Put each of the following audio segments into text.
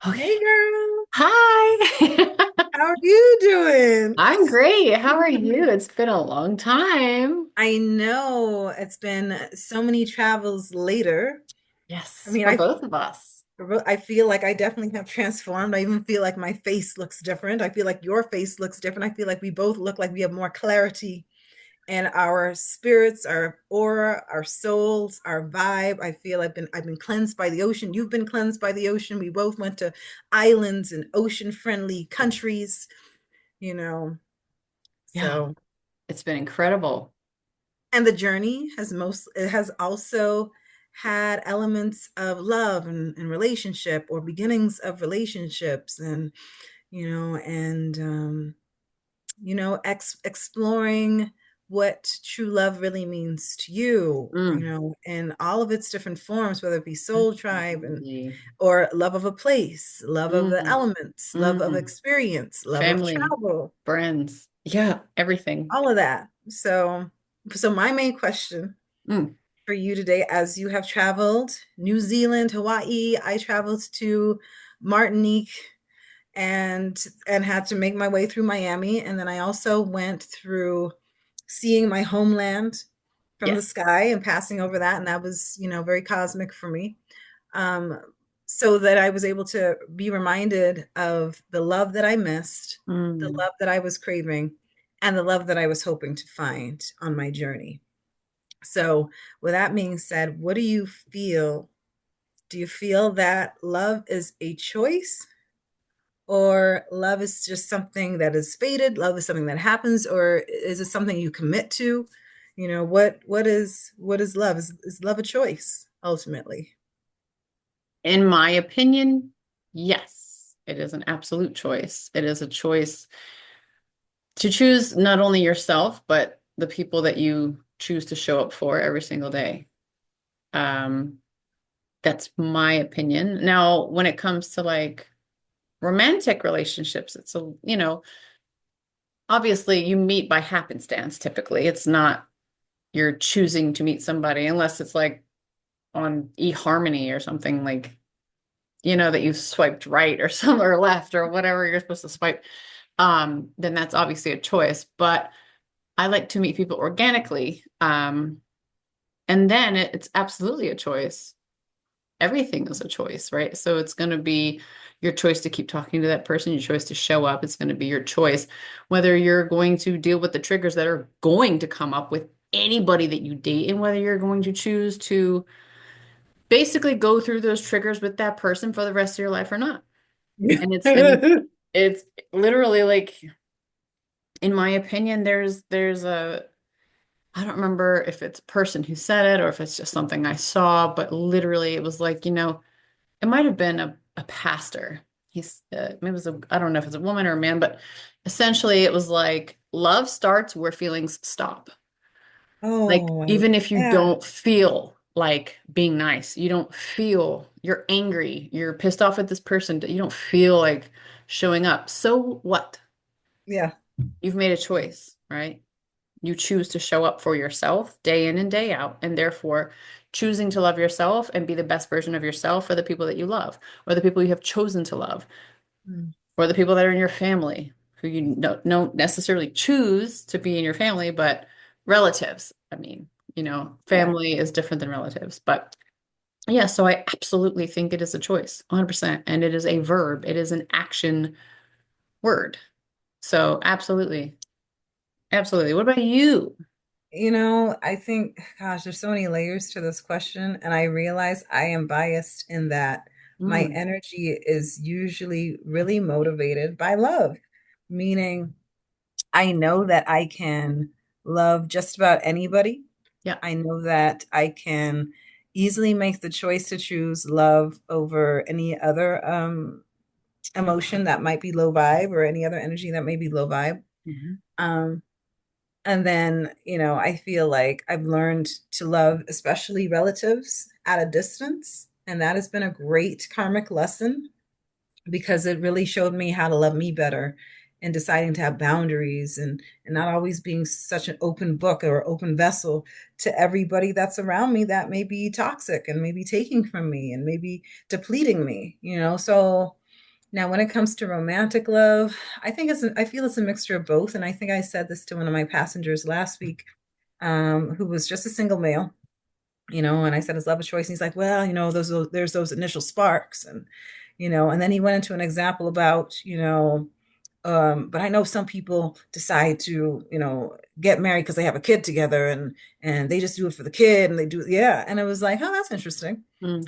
Hey Okay. girl, Hi. how are you doing? I'm great. How are you? It's been a long time. I know it's been so many travels later. I Yes, mean, for both of us. I feel like I definitely have transformed. I even feel like my face looks different. I feel like your face looks different. I feel like we both look like we have more clarity in our spirits, our aura, our souls, our vibe. I feel I've been cleansed by the ocean. You've been cleansed by the ocean. We both went to islands and ocean friendly countries, you know. Yeah, So it's been incredible. and the journey it has also had elements of love and relationship or beginnings of relationships and exploring what true love really means to you, Mm, in all of its different forms, whether it be soul tribe and absolutely. or love of a place, love of the Mm, elements, love of mm. experience, love of Family, travel, friends. Yeah, everything. all of that. So my main question Mm, for you today, as you have traveled New Zealand, Hawaii. I traveled to Martinique and had to make my way through Miami. And then I also went through seeing my homeland from the yes. sky and passing over that. And that was, very cosmic for me. Um, so that I was able to be reminded of the love that I missed, the Mm. love that I was craving, and the love that I was hoping to find on my journey. So, with that being said, what do you feel? Do you feel that love is a choice, or love is just something that is fated? Love is something that happens, or is it something you commit to? What is love? Is love a choice ultimately? In my opinion, yes, it is an absolute choice. It is a choice to choose not only yourself, but the people that you choose to show up for every single day. Um, that's my opinion. Now, when it comes to like romantic relationships, it's obviously you meet by happenstance typically. It's not you're choosing to meet somebody unless it's like on eHarmony or something like, that you swiped right or some or left or whatever you're supposed to swipe. Then that's obviously a choice. But I like to meet people organically. And then it's absolutely a choice. Everything is a choice, right? So it's going to be your choice to keep talking to that person, your choice to show up. It's going to be your choice whether you're going to deal with the triggers that are going to come up with anybody that you date, and whether you're going to choose to basically go through those triggers with that person for the rest of your life or not. And it's literally like, in my opinion, there's a I don't remember if it's a person who said it or if it's just something I saw, but literally it was like, it might have been a pastor. Maybe it was I don't know if it's a woman or a man, but essentially it was like love starts where feelings stop. Like Oh, even if you yeah, don't feel like being nice, you don't feel you're angry, you're pissed off at this person, you don't feel like showing up. So what? yeah. You've made a choice, right? You choose to show up for yourself day in and day out, and therefore choosing to love yourself and be the best version of yourself for the people that you love, or the people you have chosen to love, Mm, or the people that are in your family who you don't necessarily choose to be in your family, but relatives. I mean, yeah. family is different than relatives. But yeah, so I absolutely think it is a choice, 100%. And it is a verb, it is an action word. So absolutely. Absolutely. What about you? I think, gosh, there's so many layers to this question, and I realize I am biased in that my Mm, energy is usually really motivated by love, meaning I know that I can love just about anybody. yeah. I know that I can easily make the choice to choose love over any other emotion that might be low vibe or any other energy that may be low vibe. Mhm. Um, and then, I feel like I've learned to love, especially relatives at a distance. And that has been a great karmic lesson because it really showed me how to love me better and deciding to have boundaries and not always being such an open book or open vessel to everybody that's around me that may be toxic and maybe taking from me and maybe depleting me. So Now, when it comes to romantic love, I feel it's a mixture of both. And I think I said this to one of my passengers last week, who was just a single male, and I said his love of choice. And he's like, well, there's those initial sparks. And then he went into an example about, but I know some people decide to, get married because they have a kid together and they just do it for the kid and they do, yeah. And it was like, oh, that's interesting. Mm.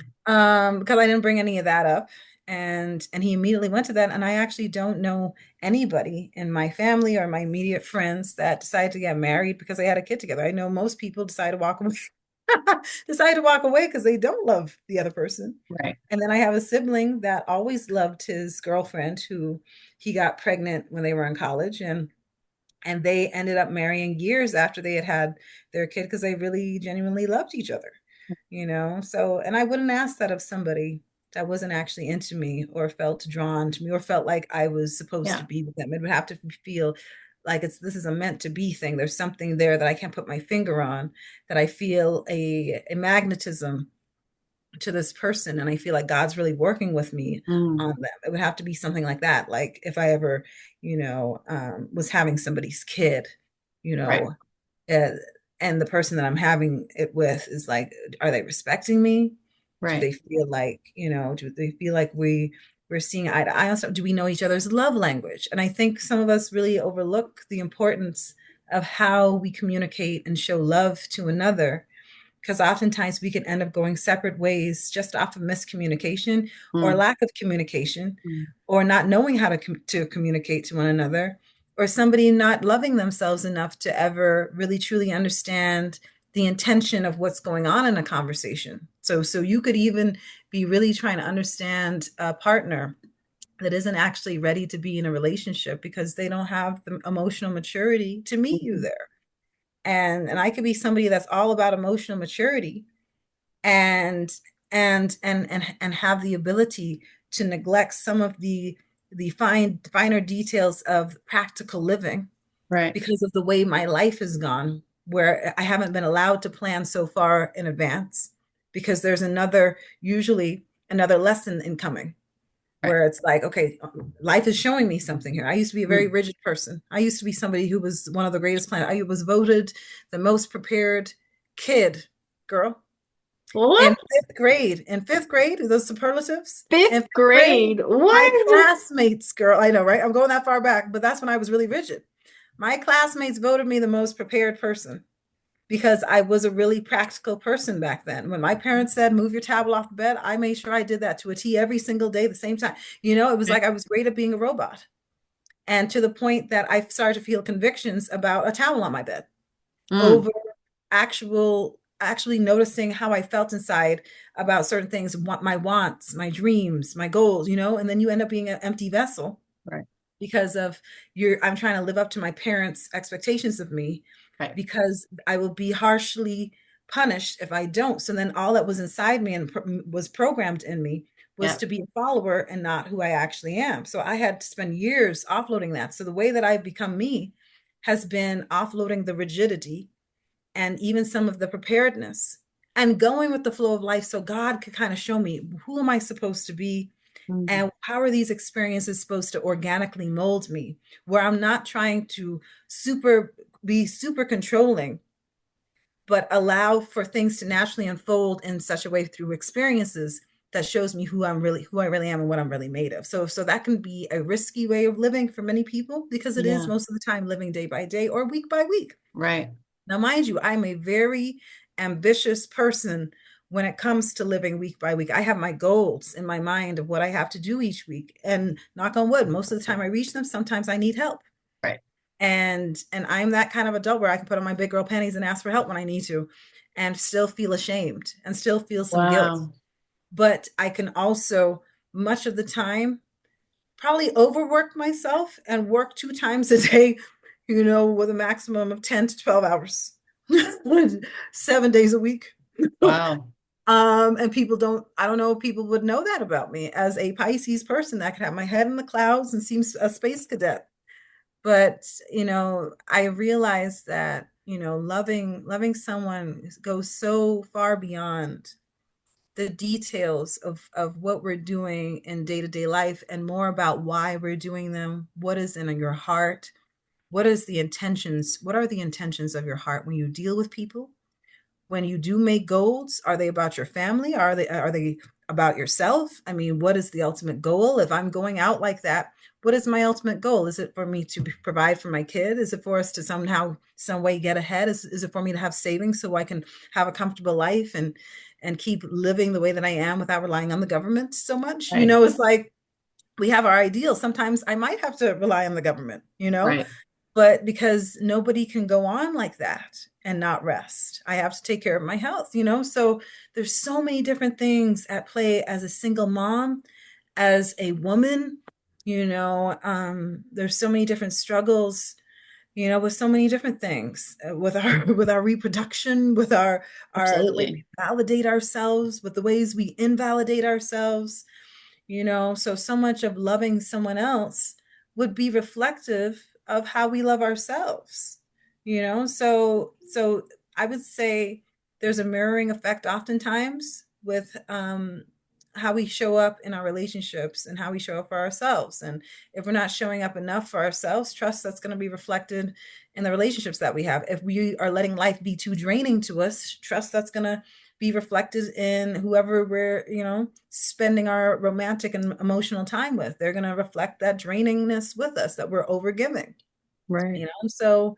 Because I didn't bring any of that up. And he immediately went to that. And I actually don't know anybody in my family or my immediate friends that decided to get married because they had a kid together. I know most people decide to walk away, decide to walk away because they don't love the other person. Right. And then I have a sibling that always loved his girlfriend who he got pregnant when they were in college. And they ended up marrying years after they had had their kid because they really genuinely loved each other, so, and I wouldn't ask that of somebody that wasn't actually into me or felt drawn to me or felt like I was supposed to Yeah. be with them. It would have to feel like this is a meant to be thing. There's something there that I can't put my finger on, that I feel a magnetism to this person, and I feel like God's really working with me Mm. on them. It would have to be something like that. Like if I ever, was having somebody's kid, you Right. know, uh, and the person that I'm having it with is like, are they respecting me? Do Right. they feel like, do they feel like we're seeing eye to eye on stuff? Do we know each other's love language? And I think some of us really overlook the importance of how we communicate and show love to another, because oftentimes we can end up going separate ways just off of miscommunication or Mm. lack of communication, Mm. or not knowing how to communicate to one another, or somebody not loving themselves enough to ever really truly understand the intention of what's going on in a conversation. So you could even be really trying to understand a partner that isn't actually ready to be in a relationship because they don't have the emotional maturity to meet you Mhm. there. And I could be somebody that's all about emotional maturity and and have the ability to neglect some of the finer details of practical living Right. because of the way my life has gone, where I haven't been allowed to plan so far in advance because there's usually another lesson incoming, Right. where it's like, okay, life is showing me something here. I used to be a very Mm. rigid person. I used to be somebody who was one of the greatest planners. I was voted the most prepared kid, girl, in What? fifth grade. In fifth grade, those superlatives. In Fifth fifth grade, grade? my What? classmates, girl, I know, right? I'm going that far back, but that's when I was really rigid. My classmates voted me the most prepared person because I was a really practical person back then. When my parents said, move your towel off the bed, I made sure I did that to a T every single day at the same time. It was Right. like I was great at being a robot. And to the point that I started to feel convictions about a towel on my bed Mm. over actually noticing how I felt inside about certain things, my wants, my dreams, my goals, and then you end up being an empty vessel Right. because of I'm trying to live up to my parents' expectations of me, Right. because I will be harshly punished if I don't. So then all that was inside me and was programmed in me was Yeah. to be a follower and not who I actually am. So I had to spend years offloading that. So the way that I've become me has been offloading the rigidity and even some of the preparedness and going with the flow of life so God could kind of show me, who am I supposed to be, Mm. and how are these experiences supposed to organically mold me, where I'm not trying to be super controlling, but allow for things to naturally unfold in such a way through experiences that shows me who I really am and what I'm really made of. So that can be a risky way of living for many people because it is Yeah. most of the time living day by day or week by week. Right. Now, mind you, I'm a very ambitious person when it comes to living week by week. I have my goals in my mind of what I have to do each week. And knock on wood, most of the time I reach them. Sometimes I need help. Right. And I'm that kind of adult where I can put on my big girl panties and ask for help when I need to and still feel ashamed and still feel some guilt. Wow. But I can also, much of the time, probably overwork myself and work 2 times a day, with a maximum of 10 to 12 hours, 7 days a week. Wow. And I don't know if people would know that about me as a Pisces person that could have my head in the clouds and seems a space cadet. But, I realized that, loving someone goes so far beyond the details of what we're doing in day-to-day life and more about why we're doing them. What is in your heart? What is the intentions? What are the intentions of your heart when you deal with people? When you do make goals, are they about your family? Are they about yourself? I mean, what is the ultimate goal? If I'm going out like that, what is my ultimate goal? Is it for me to provide for my kid? Is it for us to somehow, some way get ahead? Is it for me to have savings so I can have a comfortable life and keep living the way that I am without relying on the government so much? Right. It's like we have our ideals. Sometimes I might have to rely on the government, Right. but because nobody can go on like that and not rest. I have to take care of my health. So there's so many different things at play as a single mom, as a woman. There's so many different struggles, with so many different things, with our with our reproduction, with our the way we Absolutely. validate ourselves, with the ways we invalidate ourselves. So much of loving someone else would be reflective of how we love ourselves. So I would say there's a mirroring effect oftentimes with how we show up in our relationships and how we show up for ourselves. And if we're not showing up enough for ourselves, trust that's going to be reflected in the relationships that we have. If we are letting life be too draining to us, trust that's going to be reflected in whoever we're spending our romantic and emotional time with. They're going to reflect that drainingness with us that we're overgiving. Right. So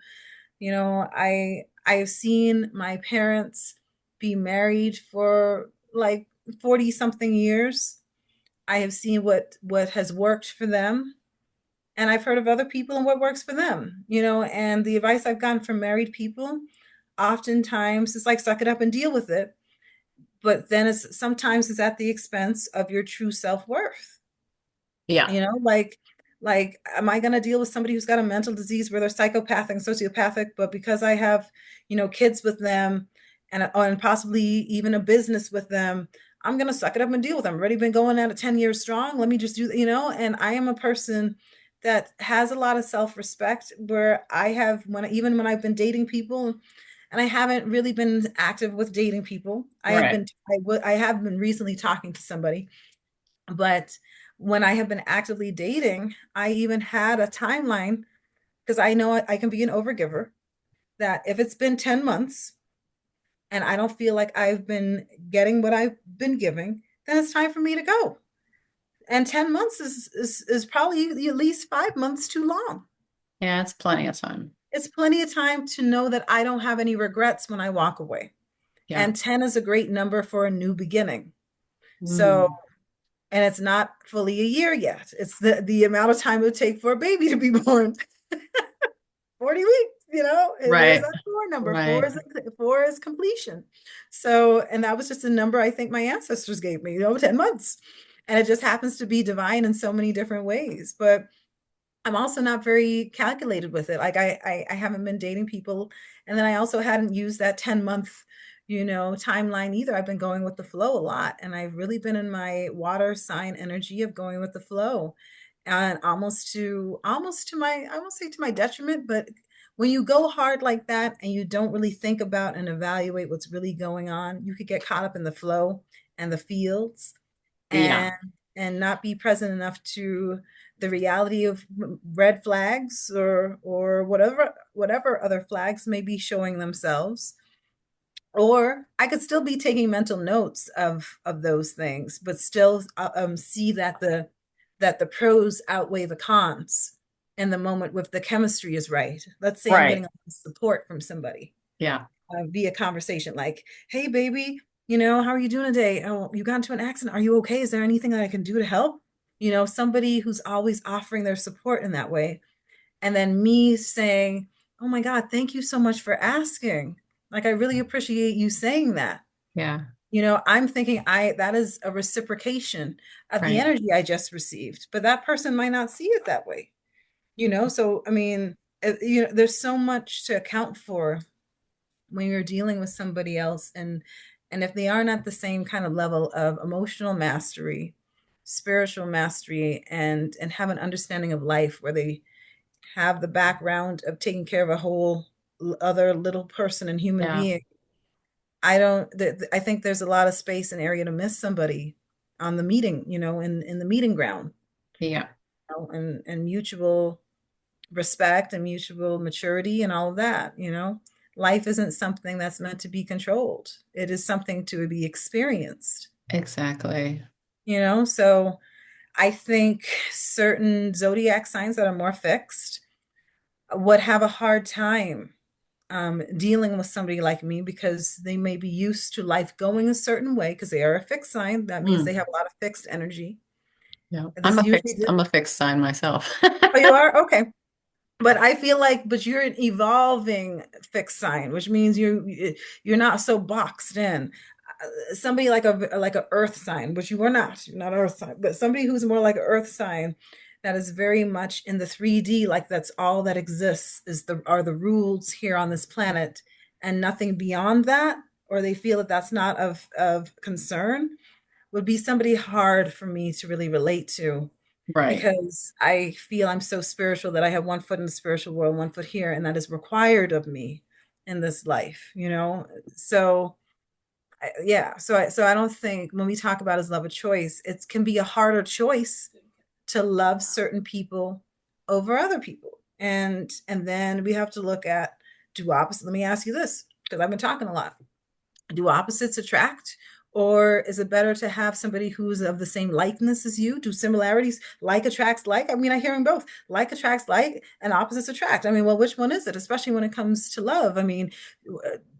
I have seen my parents be married for like 40 something years. I have seen what has worked for them, and I've heard of other people and what works for them. And the advice I've gotten from married people oftentimes is like suck it up and deal with it, but then sometimes it's at the expense of your true self-worth. Yeah. Like am I going to deal with somebody who's got a mental disease where they're psychopathic and sociopathic, but because I have kids with them and possibly even a business with them, I'm going to suck it up and deal with them. I've already been going at it 10 years strong. Let me just and I am a person that has a lot of self-respect, where I have, even when I've been dating people, and I haven't really been active with dating people. Right. I have been recently talking to somebody, but when I have been actively dating, I even had a timeline, because I know I can be an overgiver, that if it's been 10 months and I don't feel like I've been getting what I've been giving, then it's time for me to go. And 10 months is probably at least 5 months too long. Yeah, it's plenty of time. It's plenty of time to know that I don't have any regrets when I walk away. Yeah. And 10 is a great number for a new beginning. So, Mm. and it's not fully a year yet. It's the amount of time it would take for a baby to be born. 40 weeks. There's Right. that four number. Four Right. is four is completion. So, and that was just a number I think my ancestors gave me, 10 months. And it just happens to be divine in so many different ways. But I'm also not very calculated with it. Like I haven't been dating people, and then I also hadn't used that 10 month timeline either. I've been going with the flow a lot, and I've really been in my water sign energy of going with the flow, and almost to my, I won't say to my detriment, but when you go hard like that and you don't really think about and evaluate what's really going on, you could get caught up in the flow and the fields, Yeah. and not be present enough to the reality of red flags, or whatever other flags may be showing themselves. Or I could still be taking mental notes of those things, but still see that the pros outweigh the cons in the moment, with the chemistry is right. Let's say I'm getting Right. a lot of support from somebody Yeah. via conversation, like, hey baby, how are you doing today? Oh, you got into an accident, are you okay? Is there anything that I can do to help? Somebody who's always offering their support in that way. And then me saying, oh my God, thank you so much for asking. Like, I really appreciate you saying that. Yeah. I'm thinking that is a reciprocation of the Right. energy I just received, but that person might not see it that way. So I mean, there's so much to account for when you're dealing with somebody else, and if they aren't at the same kind of level of emotional mastery, spiritual mastery, and have an understanding of life, where they have the background of taking care of a whole other little person and human Yeah. being, I don't, I think there's a lot of space and area to miss somebody on the meeting, in the meeting ground, Yeah, and mutual respect and mutual maturity and all of that, Life isn't something that's meant to be controlled. It is something to be experienced, exactly. So I think certain zodiac signs that are more fixed would have a hard time dealing with somebody like me because they may be used to life going a certain way because they are a fixed sign. That means they Mm, have a lot of fixed energy. yeah. This usually, I'm a fixed sign myself. oh, you are? Okay. But I feel like, but you're an evolving fixed sign, which means you're not so boxed in. Somebody like a earth sign, which you are not. You're not an earth sign, but somebody who's more like an earth sign that is very much in the 3D, like that's all that exists are the rules here on this planet and nothing beyond that, or they feel that that's not of concern, would be somebody hard for me to really relate to Right. because I feel I'm so spiritual that I have one foot in the spiritual world, one foot here, and that is required of me in this life. So yeah, so I don't think when we talk about as love a choice, it can be a harder choice to love certain people over other people. And then we have to look at do opposite. Let me ask you this, because I've been talking a lot. Do opposites attract? Or is it better to have somebody who's of the same likeness as you? Do similarities like attracts like? I mean, I hear them both. Like attracts like, and opposites attract. I mean, well, which one is it? Especially when it comes to love. I mean,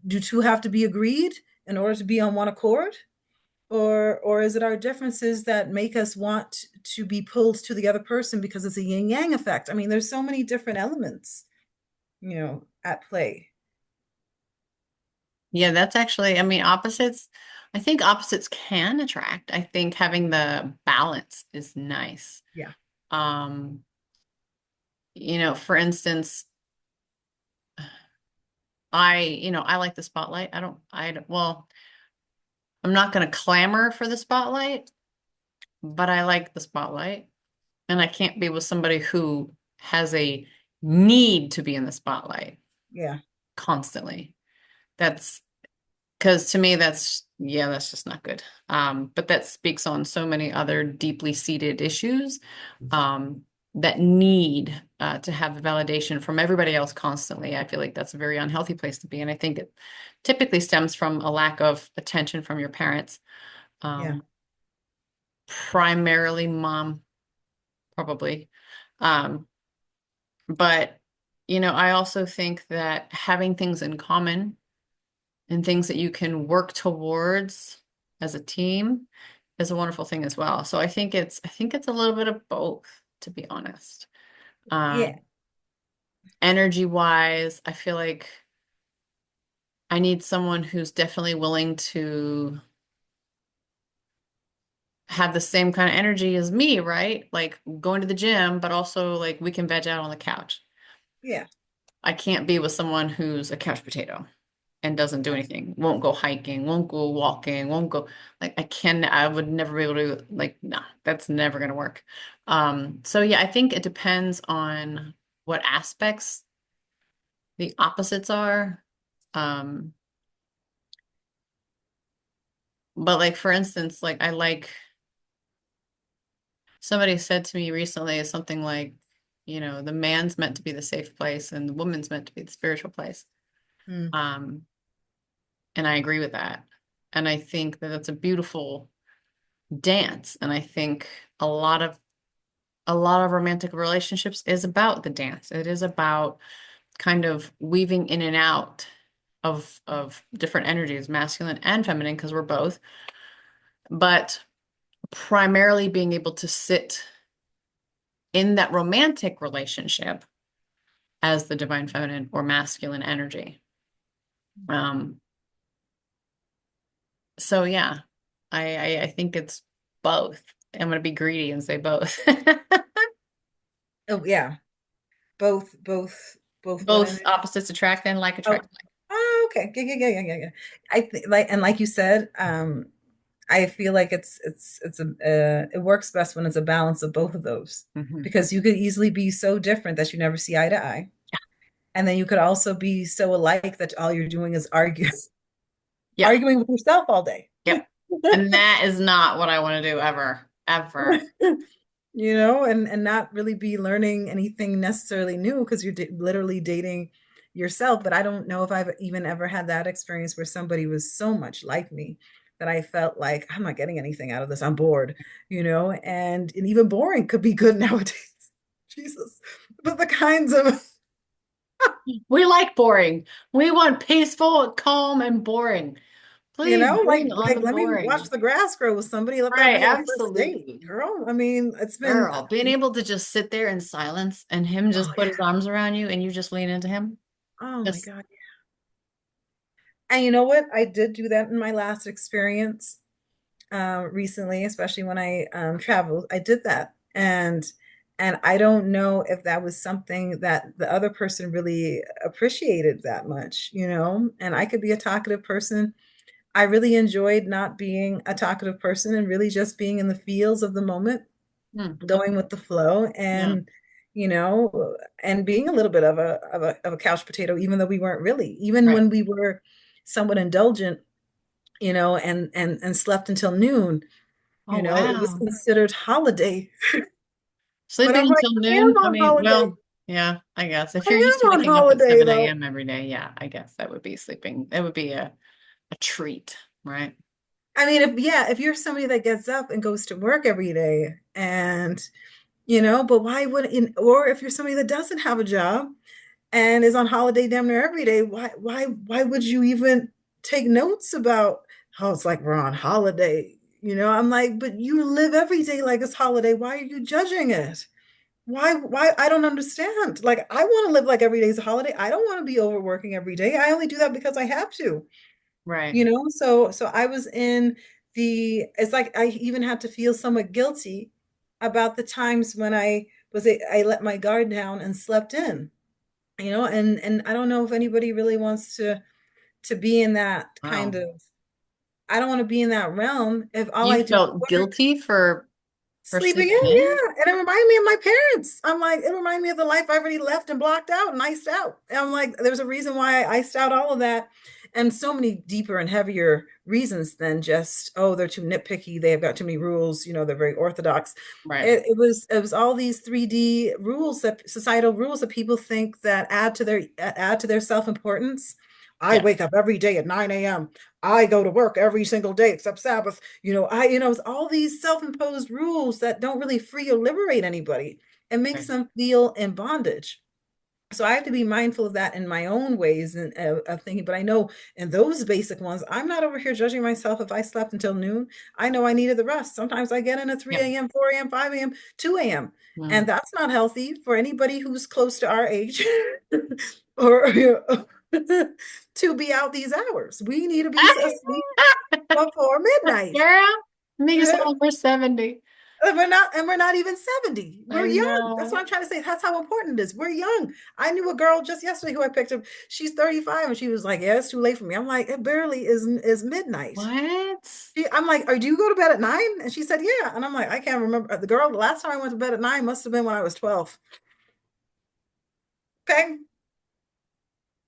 do two have to be agreed in order to be on one accord? Or is it our differences that make us want to be pulled to the other person because it's a yin yang effect? I mean, there's so many different elements, at play. Yeah, that's actually, I mean, opposites, I think opposites can attract. I think having the balance is nice. Yeah. Um, for instance, I like the spotlight. Well, I'm not going to clamor for the spotlight, but I like the spotlight. And I can't be with somebody who has a need to be in the spotlight Yeah. constantly. That's because to me, that's just not good. But that speaks on so many other deeply seated issues um, that need to have validation from everybody else constantly. I feel like that's a very unhealthy place to be. And I think it typically stems from a lack of attention from your parents, Yeah. um, primarily mom, probably. Um, but, I also think that having things in common and things that you can work towards as a team is a wonderful thing as well. So I think it's a little bit of both, to be honest. Yeah. Energy wise, I feel like I need someone who's definitely willing to have the same kind of energy as me, right? Like going to the gym, but also like we can veg out on the couch. Yeah. I can't be with someone who's a couch potato and doesn't do anything, won't go hiking, won't go walking, won't go like I would never be able to like no, that's never gonna work. So yeah, I think it depends on what aspects the opposites are. Um, but like for instance, like I like somebody said to me recently is something like, the man's meant to be the safe place and the woman's meant to be the spiritual place. Mm. Um, and I agree with that. And I think that that's a beautiful dance. And I think a lot of a lot of romantic relationships is about the dance. It is about kind of weaving in and out of different energies, masculine and feminine, because we're both, but primarily being able to sit in that romantic relationship as the divine feminine or masculine energy. Um, so yeah, I think it's both. I'm gonna be greedy and say both. Oh, yeah. Both what Both energy? opposites attract and like Oh, attract. oh, okay. Yeah, yeah, yeah, yeah, yeah, yeah. I think like you said, I feel like it works best when it's a balance of both of those Mhm. because you could easily be so different that you never see eye to eye. And then you could also be so alike that all you're doing is argue. Yeah. arguing with yourself all day. Yep. And that is not what I want to do ever, ever. You know, and not really be learning anything necessarily new because you're literally dating yourself. But I don't know if I've even ever had that experience where somebody was so much like me that I felt like I'm not getting anything out of this. I'm bored, you know, and even boring could be good nowadays. Jesus. But the kinds of, We like boring. We want peaceful, calm, and boring. you Please know, bring on like the let me watch boring. the grass grow with somebody. Let that Right, be our first date, absolutely. girl. I mean, it's been, Girl, being able to just sit there in silence and him oh just put yeah. his arms around you and you just lean into him. Oh my Just, God. And you know what? I did do that in my last experience recently, especially when I traveled. I did that, and I don't know if that was something that the other person really appreciated that much, you know. And I could be a talkative person. I really enjoyed not being a talkative person and really just being in the feels of the moment, going with the flow, yeah, and you know, and being a little bit of a couch potato, even though we weren't really, even right. when we were somewhat indulgent, you know, and slept until noon, Oh, you know, it was wow. considered holiday. But Sleeping I'm like, until I am noon? I on mean, holiday. well, yeah, I guess. If I you're used to am on waking up at holiday 7 though. a.m. every day, yeah, I guess that would be sleeping. That would be a treat, right? I mean, if yeah, if you're somebody that gets up and goes to work every day and you know, but why would in or if you're somebody that doesn't have a job and is on holiday damn near every day, why would you even take notes about how it's like we're on holiday? You know, I'm like, but you live every day like it's holiday. Why are you judging it? Why I don't understand. Like I want to live like every day's a holiday. I don't want to be overworking every day. I only do that because I have to, Right. you know? So I was in the it's like I even had to feel somewhat guilty about the times when I let my guard down and slept in, you know, and I don't know if anybody really wants to be in that kind Wow. of I don't want to be in that realm if all You I do is felt work. guilty for Sleeping in, sleeping in? yeah. And it reminded me of my parents. I'm like, it reminded me of the life I already left and blocked out and iced out. And I'm like, there's a reason why I iced out all of that. And so many deeper and heavier reasons than just, oh, they're too nitpicky, they've got too many rules, you know, they're very orthodox. Right. It was all these 3D rules that societal rules that people think that add to their self-importance. I Yeah. wake up every day at 9 a.m. I go to work every single day except Sabbath. It's all these self-imposed rules that don't really free or liberate anybody. It makes Right. them feel in bondage. So I have to be mindful of that in my own ways and of thinking. But I know in those basic ones, I'm not over here judging myself if I slept until noon. I know I needed the rest. Sometimes I get in at Yeah. 3 a.m., 4 a.m., 5 a.m., 2 a.m. And Mm. that's not healthy for anybody who's close to our age or to be out these hours. We need to be asleep before midnight. Girl, make it sound like we're 70. And we're not even 70. We're I young. That's what know. I'm trying to say. That's how important it is. We're young. I knew a girl just yesterday who I picked up. She's 35 and she was like, yeah, it's too late for me. I'm like, it barely is midnight. What? I'm like, do you go to bed at 9? And she said, yeah. And I'm like, I can't remember. The girl, the last time I went to bed at 9 must have been when I was 12. Okay.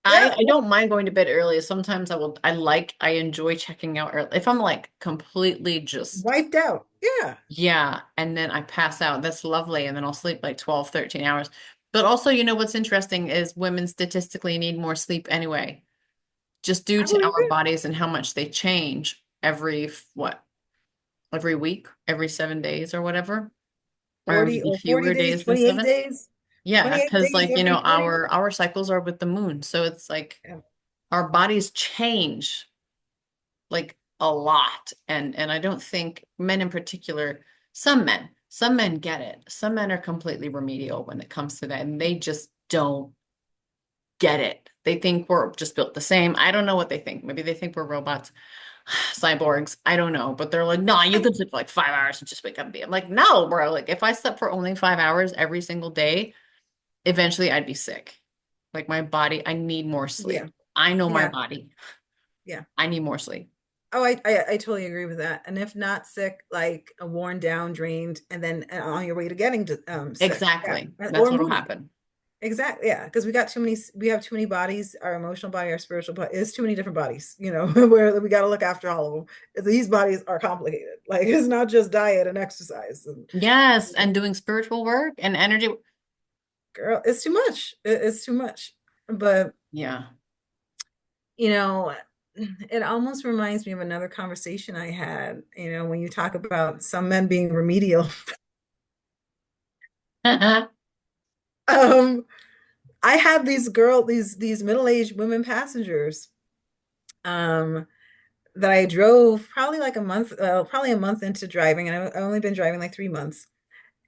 I Yeah. I don't mind going to bed early. Sometimes I enjoy checking out early. If I'm like completely just, Wiped out. Yeah. yeah, and then I pass out, that's lovely. And then I'll sleep like 12, 13 hours. But also, what's interesting is women statistically need more sleep anyway, just due I to believe our it. bodies and how much they change every week, every 7 days or whatever, or 40 maybe or 40 fewer days, days than 28 7. days, Yeah, 28 because days like, every 40 days. our cycles are with the moon. So it's like Yeah. our bodies change like a lot. And I don't think men in particular, some men get it. Some men are completely remedial when it comes to that, and they just don't get it. They think we're just built the same. I don't know what they think. Maybe they think we're robots, cyborgs. I don't know. But they're like, no, you can sleep for like 5 hours and just wake up and be. I'm like, no, bro. Like if I slept for only 5 hours every single day, eventually I'd be sick. Like my body, I need more Yeah. sleep. I know my Yeah. body. Yeah. I need more sleep. Oh, I totally agree with that. And if not sick, like worn down, drained, and then on your way to getting to sick, yeah, Exactly. That's or what'll moody. happen. Exactly. Yeah. Because we have too many bodies, our emotional body, our spiritual body. It's too many different bodies, where we got to look after all of them. These bodies are complicated. Like it's not just diet and exercise. And Yes, and doing spiritual work and energy. girl, it's too much. It's too much. But, Yeah. you know, it almost reminds me of another conversation I had, when you talk about some men being remedial. Um, I had these middle-aged women passengers. Um, that I drove probably like probably a month into driving, and I've only been driving like 3 months.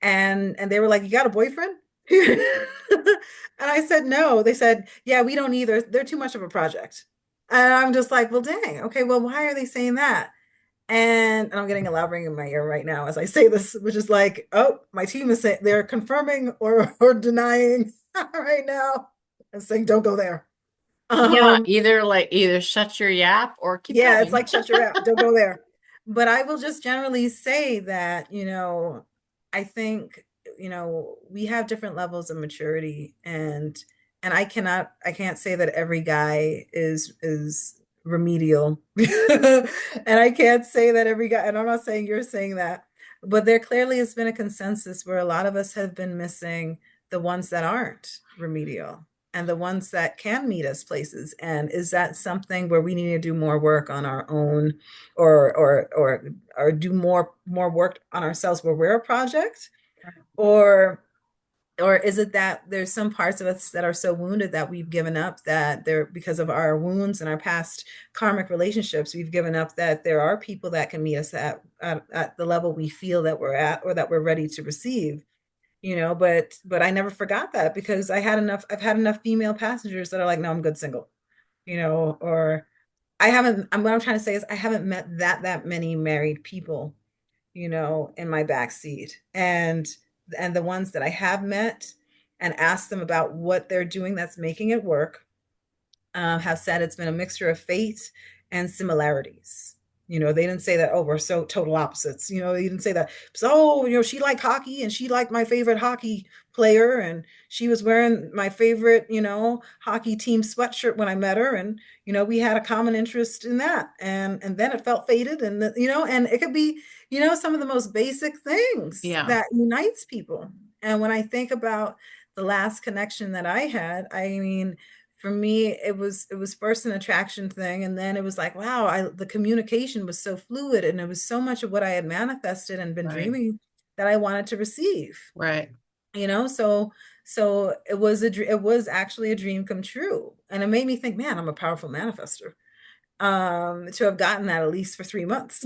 And they were like, "You got a boyfriend?" And I said, "No." They said, "Yeah, we don't either. They're too much of a project." And I'm just like, "Well, dang. Okay, well, why are they saying that?" And I'm getting a loud ring in my ear right now as I say this, which is like, oh, my team is saying they're confirming or denying right now and saying, "Don't go there." Yeah, Um, either shut your yap or keep Yeah, it's going. like shut your mouth, don't go there. But I will just generally say that, I think, we have different levels of maturity, and I can't say that every guy is remedial. And I can't say that every guy, and I'm not saying you're saying that, but there clearly has been a consensus where a lot of us have been missing the ones that aren't remedial and the ones that can meet us places. And is that something where we need to do more work on our own, or do more work on ourselves where we're a project? Or or is it that there's some parts of us that are so wounded that we've given up, that they're because of our wounds and our past karmic relationships, we've given up that there are people that can meet us at the level we feel that we're at or that we're ready to receive, but I never forgot that because I've had enough female passengers that are like, no, I'm good single, or I haven't, what I'm trying to say is I haven't met that many married people, in my back seat. And the ones that I have met and asked them about what they're doing that's making it work, have said it's been a mixture of fate and similarities. They didn't say that, oh, we're so total opposites. They didn't say that. So, she liked hockey and she liked my favorite hockey player and she was wearing my favorite, hockey team sweatshirt when I met her. And, we had a common interest in that. And then it felt fated and it could be, some of the most basic things Yeah, that unites people. And when I think about the last connection that I had, I mean, for me it was first an attraction thing, and then it was like, wow, the communication was so fluid, and it was so much of what I had manifested and been right, dreaming that I wanted to receive. right. So it was actually a dream come true, and it made me think, man, I'm a powerful manifester, to have gotten that at least for 3 months.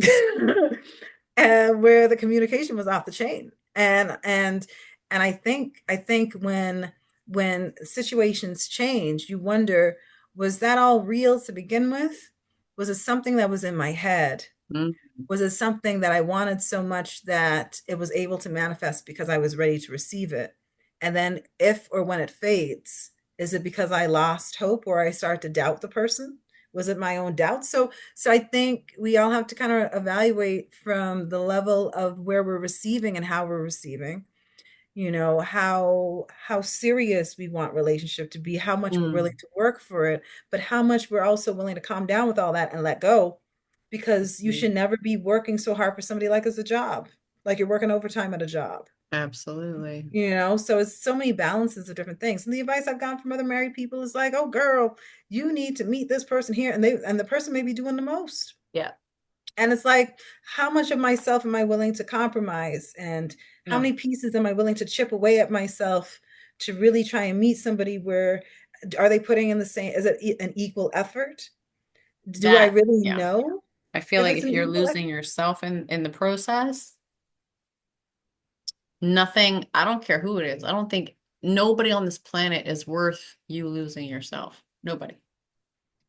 And where the communication was off the chain. And I think when situations change, you wonder, was that all real to begin with? Was it something that was in my head? Mm, Was it something that I wanted so much that it was able to manifest because I was ready to receive it? And then if or when it fades, is it because I lost hope or I start to doubt the person? Was it my own doubt? So I think we all have to kind of evaluate from the level of where we're receiving and how we're receiving, how serious we want relationship to be, how much we're willing mm. to work for it, but how much we're also willing to calm down with all that and let go, because you should never be working so hard for somebody like it's a job, like you're working overtime at a job. Absolutely. So it's so many balances of different things. And the advice I've gotten from other married people is like, oh girl, you need to meet this person here. And the person may be doing the most. Yeah. And it's like, how much of myself am I willing to compromise? And how Yeah. many pieces am I willing to chip away at myself to really try and meet somebody where are they putting in the same, is it an equal effort? Do I That, really yeah. know I feel if like it's if an you're equal losing effort? yourself in the process, nothing, I don't care who it is. I don't think nobody on this planet is worth you losing yourself. Nobody.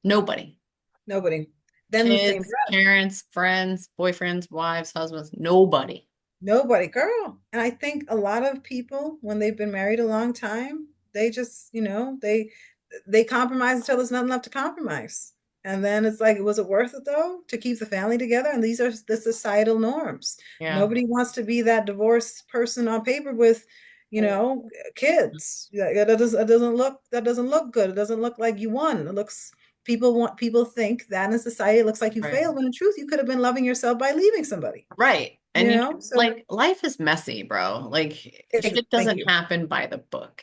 Nobody. Nobody. Then the same Kids, breath. parents, friends, boyfriends, wives, husbands, nobody. Nobody, girl. And I think a lot of people, when they've been married a long time, they just, they compromise until there's nothing left to compromise. And then it's like, was it worth it though to keep the family together? And these are the societal norms. Yeah. Nobody wants to be that divorced person on paper with, you know, kids. Yeah, that doesn't look good. It doesn't look like you won. It looks people think that in society it looks like you Right. failed, when in truth you could have been loving yourself by leaving somebody. Right. And You you know, know, so like life is messy, bro. Like shit thank doesn't you. happen by the book.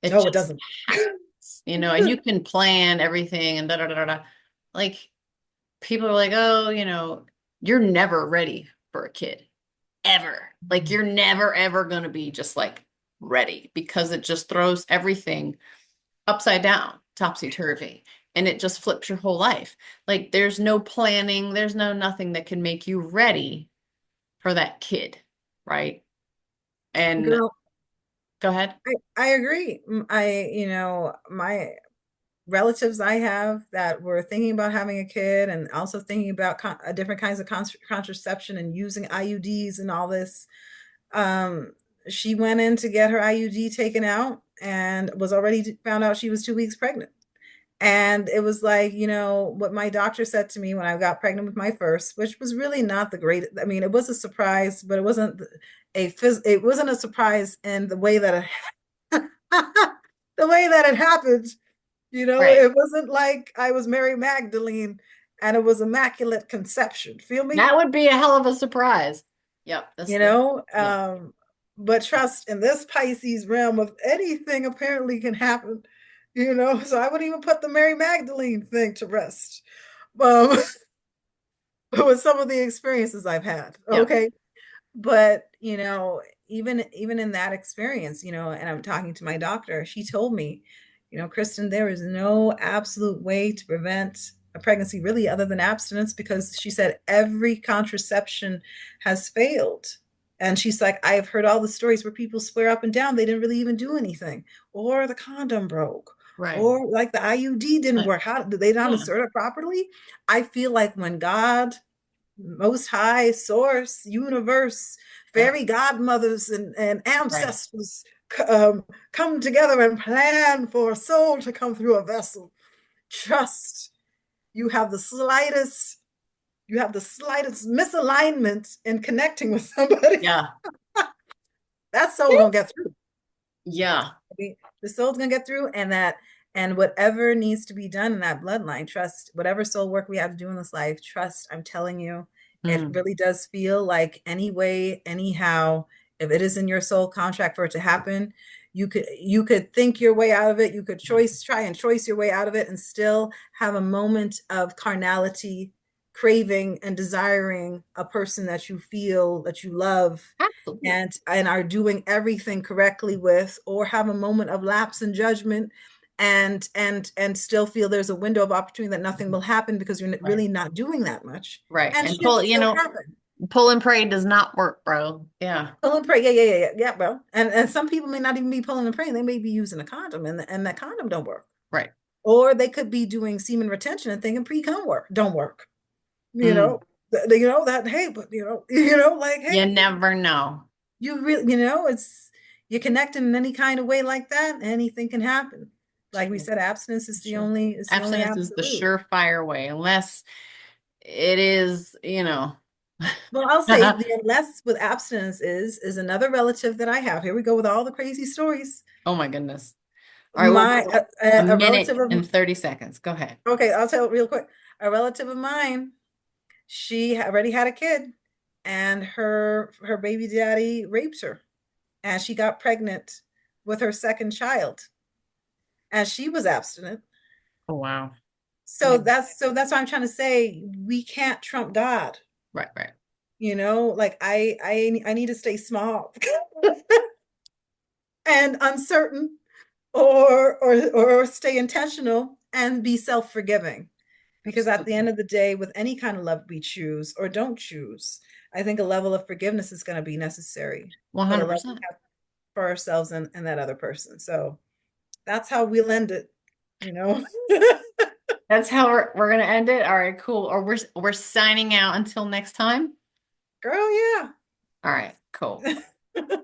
It No, it just doesn't. happens, you know, and you can plan everything and da da da da. Da. Like people are like, oh, you know, you're never ready for a kid, ever. Like you're never ever gonna be just like ready because it just throws everything upside down, topsy turvy, and it just flips your whole life. Like there's no planning, there's no nothing that can make you ready for that kid, right? And Girl, go ahead. I agree. My relatives I have that were thinking about having a kid and also thinking about different kinds of contraception and using IUDs and all this. Um, she went in to get her IUD taken out and was already found out she was 2 weeks pregnant. And it was like, what my doctor said to me when I got pregnant with my first, which was really not the great. I mean, it was a surprise, but it wasn't a surprise in the way that the way that it happened. Right. It wasn't like I was Mary Magdalene and it was immaculate conception. Feel me? That would be a hell of a surprise. Yep, You that's know, yeah. but trust in this Pisces realm of anything apparently can happen. So I wouldn't even put the Mary Magdalene thing to rest. Um, with some of the experiences I've had. Yep. Okay. But even in that experience, and I'm talking to my doctor, she told me, Kristen, there is no absolute way to prevent a pregnancy really other than abstinence, because she said every contraception has failed. And she's like, I've heard all the stories where people swear up and down they didn't really even do anything, or the condom broke, Right. or like the IUD didn't But work. How did they not yeah. insert it properly? I feel like when God, most high source, universe, Yep. fairy godmothers and Right. ancestors come together and plan for a soul to come through a vessel. Trust. You have the slightest, you have the slightest misalignment in connecting with somebody. Yeah. That soul gonna get through. Yeah. The soul's gonna get through, and whatever needs to be done in that bloodline, trust. Whatever soul work we have to do in this life, trust. I'm telling you, it Mm. really does feel like any way, anyhow, if it is in your soul contract for it to happen, you could think your way out of it. You could try and choice your way out of it, and still have a moment of carnality, craving and desiring a person that you feel that you love, Absolutely. and are doing everything correctly with, or have a moment of lapse in judgment, and still feel there's a window of opportunity that nothing will happen because you're Right. really not doing that much, Right. and And shit pull, can you still know, happen. pull and pray does not work, bro. Yeah. Pull and pray, yeah, bro. And some people may not even be pulling and praying, they may be using a condom, and that condom don't work. Right. Or they could be doing semen retention and thinking pre-cum work don't work. you know Mm. that, hey, but like, You hey, never know. you really, it's, you connect in any kind of way like that, anything can happen. Like we True. said, abstinence is the True. only is the only Abstinence is the absolute. surefire way, unless it is, you know. Well, I'll say the unless with abstinence is another relative that I have. Here we go with all the crazy stories. Oh my goodness. All right, well, My a a minute relative of and 30 seconds. Go ahead. Okay, I'll tell it real quick. A relative of mine, she already had a kid, and her baby daddy raped her, and she got pregnant with her second child, and she was abstinent. Oh, wow. So Yeah. that's what I'm trying to say. We can't trump God. Right, right. Like I need to stay small and uncertain, or stay intentional and be self-forgiving. Because at the Absolutely. end of the day, with any kind of love we choose or don't choose, I think a level of forgiveness is going to be necessary for the love we 100%. have for ourselves and that other person. So that's how we'll end it. That's how we're gonna end it. All right, cool. Or we're signing out until next time. Girl, All right, cool. yeah.